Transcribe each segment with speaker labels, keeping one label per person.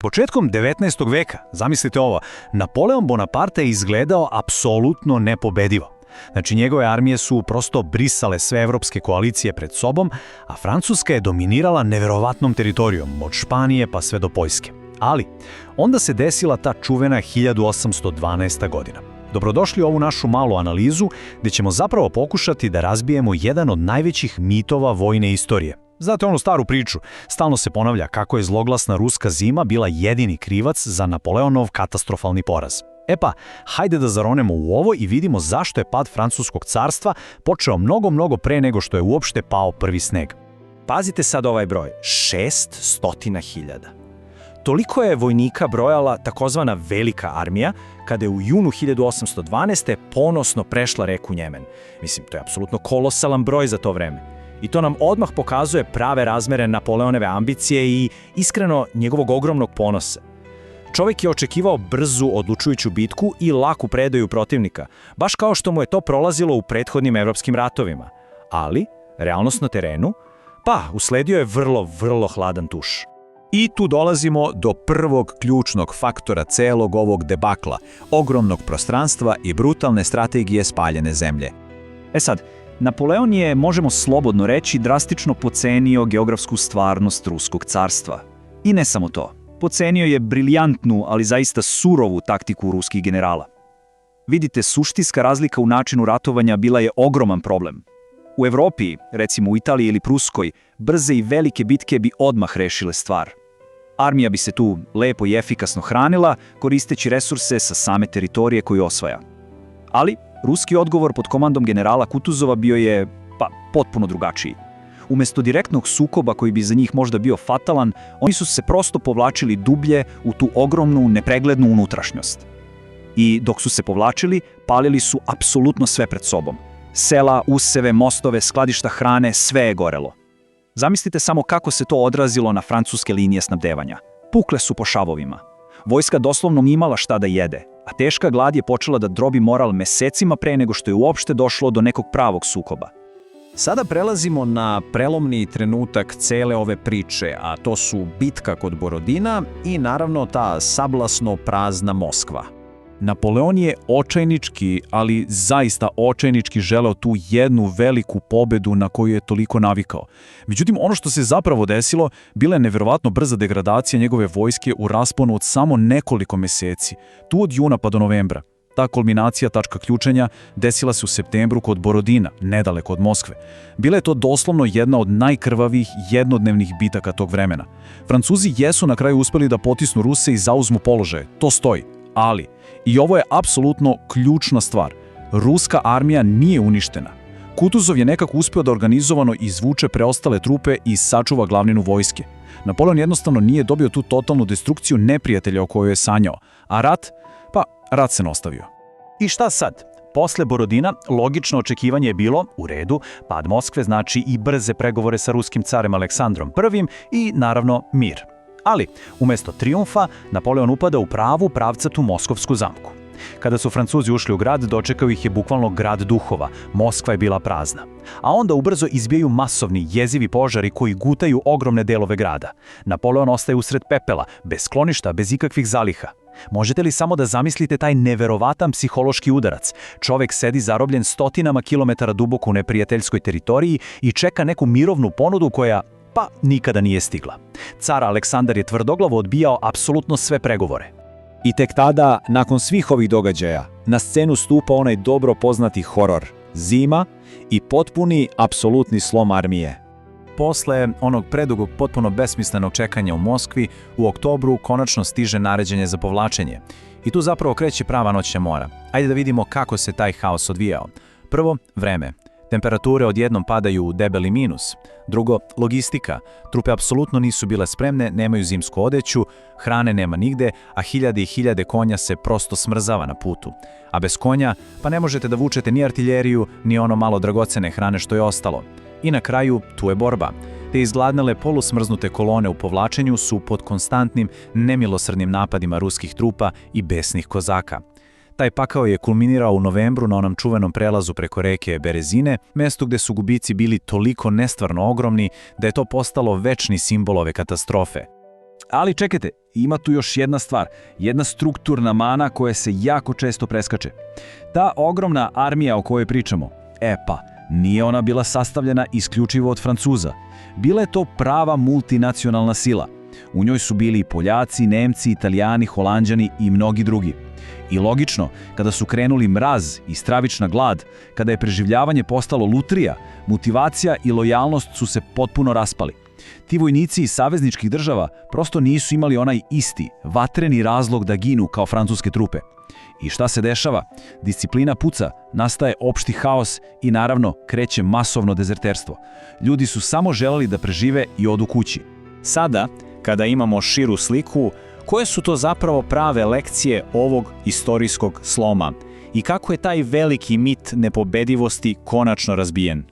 Speaker 1: Početkom 19. veka, zamislite ovo, Napoleon Bonaparte je izgledao apsolutno nepobedivo. Znači, njegove armije su prosto brisale sve evropske koalicije pred sobom, a Francuska je dominirala neverovatnom teritorijom, od Španije pa sve do Poljske. Ali, onda se desila ta čuvena 1812. godina. Dobrodošli u ovu našu malu analizu, gdje ćemo zapravo pokušati da razbijemo jedan od najvećih mitova vojne istorije. Znate onu staru priču, stalno se ponavlja kako je zloglasna ruska zima bila jedini krivac za Napoleonov katastrofalni poraz. E pa, hajde da zaronemo u ovo i vidimo zašto je pad Francuskog carstva počeo mnogo pre nego što je uopšte pao prvi sneg.
Speaker 2: Pazite sad ovaj broj, 600.000. Toliko je vojnika brojala takozvana Velika armija, kada je u junu 1812. ponosno prešla reku Njemen. Mislim, to je apsolutno kolosalan broj za to vreme. I to nam odmah pokazuje prave razmere Napoleonove ambicije i iskreno njegovog ogromnog ponosa. Čovjek je očekivao brzu, odlučujuću bitku i laku predaju protivnika, baš kao što mu je to prolazilo u prethodnim evropskim ratovima. Ali, realnost na terenu, usledio je vrlo hladan tuš.
Speaker 3: I tu dolazimo do prvog ključnog faktora celog ovog debakla, ogromnog prostranstva i brutalne strategije spaljene zemlje.
Speaker 4: Sad, Napoleon je, možemo slobodno reći, drastično pocenio geografsku stvarnost Ruskog carstva. I ne samo to. Pocenio je briljantnu, ali zaista surovu taktiku ruskih generala. Vidite, suštinska razlika u načinu ratovanja bila je ogroman problem. U Evropi, recimo u Italiji ili Pruskoj, brze i velike bitke bi odmah rešile stvar. Armija bi se tu lepo i efikasno hranila, koristeći resurse sa same teritorije koju osvaja. Ali, ruski odgovor pod komandom generala Kutuzova bio je, potpuno drugačiji. Umjesto direktnog sukoba koji bi za njih možda bio fatalan, oni su se prosto povlačili dublje u tu ogromnu, nepreglednu unutrašnjost. I dok su se povlačili, palili su apsolutno sve pred sobom. Sela, useve, mostove, skladišta hrane, sve je gorelo. Zamislite samo kako se to odrazilo na francuske linije snabdevanja. Pukle su po šavovima. Vojska doslovno nije imala šta da jede, a teška glad je počela da drobi moral mesecima pre nego što je uopšte došlo do nekog pravog sukoba.
Speaker 3: Sada prelazimo na prelomni trenutak cele ove priče, a to su bitka kod Borodina i naravno ta sablasno prazna Moskva. Napoleon je očajnički, ali zaista očajnički želeo tu jednu veliku pobedu na koju je toliko navikao. Međutim, ono što se zapravo desilo, bila je neverovatno brza degradacija njegove vojske u rasponu od samo nekoliko meseci, tu od juna pa do novembra. Ta kulminacija, tačka ključenja, desila se u septembru kod Borodina, nedaleko od Moskve. Bila je to doslovno jedna od najkrvavijih jednodnevnih bitaka tog vremena. Francuzi jesu na kraju uspeli da potisnu Ruse i zauzmu položaje, to stoji. Ali, i ovo je apsolutno ključna stvar, ruska armija nije uništena. Kutuzov je nekako uspio da organizovano izvuče preostale trupe i sačuva glavninu vojske. Napoleon jednostavno nije dobio tu totalnu destrukciju neprijatelja o kojoj je sanjao, a rat se nastavio.
Speaker 1: I šta sad? Posle Borodina logično očekivanje je bilo, u redu, pad Moskve znači i brze pregovore sa ruskim carem Aleksandrom I i naravno mir. Ali, umjesto trijumfa, Napoleon upada u pravu pravcatu moskovsku zamku. Kada su Francuzi ušli u grad, dočekao ih je bukvalno grad duhova, Moskva je bila prazna. A onda ubrzo izbijaju masovni, jezivi požari koji gutaju ogromne delove grada. Napoleon ostaje usred pepela, bez skloništa, bez ikakvih zaliha. Možete li samo da zamislite taj neverovatan psihološki udarac? Čovek sedi zarobljen stotinama kilometara duboko u neprijateljskoj teritoriji i čeka neku mirovnu ponudu koja nikada nije stigla. Car Aleksandar je tvrdoglavo odbijao apsolutno sve pregovore.
Speaker 3: I tek tada, nakon svih ovih događaja, na scenu stupa onaj dobro poznati horor, zima i potpuni, apsolutni slom armije.
Speaker 1: Posle onog predugog, potpuno besmislenog čekanja u Moskvi, u oktobru konačno stiže naređenje za povlačenje. I tu zapravo kreće prava noćna mora. Ajde da vidimo kako se taj haos odvijao. Prvo, vreme. Temperature odjednom padaju u debeli minus. Drugo, logistika. Trupe apsolutno nisu bile spremne, nemaju zimsku odeću, hrane nema nigde, a hiljade i hiljade konja se prosto smrzava na putu. A bez konja, ne možete da vučete ni artiljeriju, ni ono malo dragocene hrane što je ostalo. I na kraju, tu je borba. Te izgladnele polusmrznute kolone u povlačenju su pod konstantnim, nemilosrdnim napadima ruskih trupa i besnih kozaka. Taj pakao je kulminirao u novembru na onom čuvenom prelazu preko reke Berezine, mestu gde su gubici bili toliko nestvarno ogromni da je to postalo večni simbol ove katastrofe.
Speaker 4: Ali čekajte,
Speaker 3: ima tu još jedna stvar, jedna strukturna mana koja se jako često preskače. Ta ogromna armija o kojoj pričamo, nije ona bila sastavljena isključivo od Francuza. Bila je to prava multinacionalna sila. U njoj su bili i Poljaci, Nemci, Italijani, Holanđani i mnogi drugi. I logično, kada su krenuli mraz i stravična glad, kada je preživljavanje postalo lutrija, motivacija i lojalnost su se potpuno raspali. Ti vojnici iz savezničkih država prosto nisu imali onaj isti, vatreni razlog da ginu kao francuske trupe. I šta se dešava? Disciplina puca, nastaje opšti haos i naravno kreće masovno dezerterstvo. Ljudi su samo želeli da prežive i odu kući.
Speaker 2: Sada, kada imamo širu sliku, koje su to zapravo prave lekcije ovog istorijskog sloma i kako je taj veliki mit nepobedivosti konačno razbijen?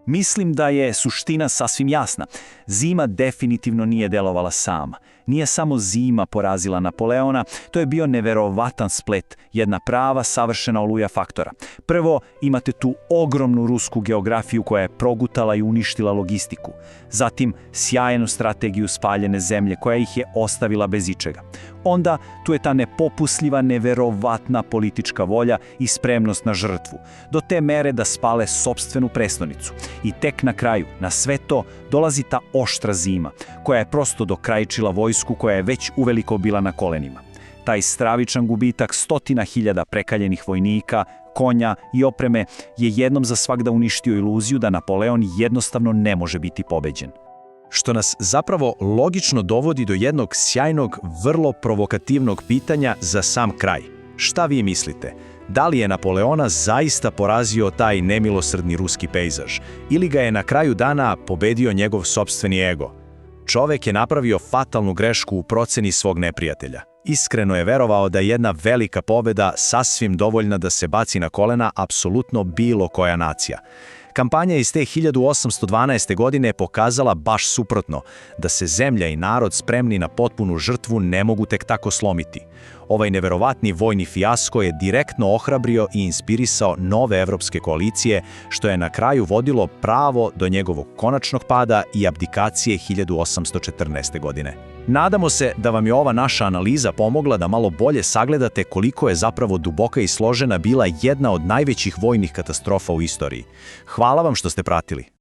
Speaker 4: Mislim da je suština sasvim jasna. Zima definitivno nije delovala sama. Nije samo zima porazila Napoleona, to je bio neverovatan splet, jedna prava savršena oluja faktora. Prvo, imate tu ogromnu rusku geografiju koja je progutala i uništila logistiku. Zatim, sjajnu strategiju spaljene zemlje koja ih je ostavila bez ičega. Onda, tu je ta nepopusljiva, neverovatna politička volja i spremnost na žrtvu, do te mere da spale sopstvenu prestonicu. I tek na kraju, na sve to, dolazi ta oštra zima, koja je prosto dokrajčila vojsku koja je već uveliko bila na kolenima. Taj stravičan gubitak 100.000 prekaljenih vojnika, konja i opreme je jednom za svagda uništio iluziju da Napoleon jednostavno ne može biti pobeđen.
Speaker 2: Što nas zapravo logično dovodi do jednog sjajnog, vrlo provokativnog pitanja za sam kraj. Šta vi mislite? Da li je Napoleona zaista porazio taj nemilosrdni ruski pejzaž ili ga je na kraju dana pobedio njegov sopstveni ego? Čovek je napravio fatalnu grešku u proceni svog neprijatelja. Iskreno je verovao da je jedna velika pobeda sasvim dovoljna da se baci na kolena apsolutno bilo koja nacija. Kampanja iz te 1812. godine pokazala baš suprotno, da se zemlja i narod spremni na potpunu žrtvu ne mogu tek tako slomiti. Ovaj neverovatni vojni fijasko je direktno ohrabrio i inspirisao nove evropske koalicije, što je na kraju vodilo pravo do njegovog konačnog pada i abdikacije 1814. godine. Nadamo se da vam je ova naša analiza pomogla da malo bolje sagledate koliko je zapravo duboka i složena bila jedna od najvećih vojnih katastrofa u istoriji. Hvala vam što ste pratili.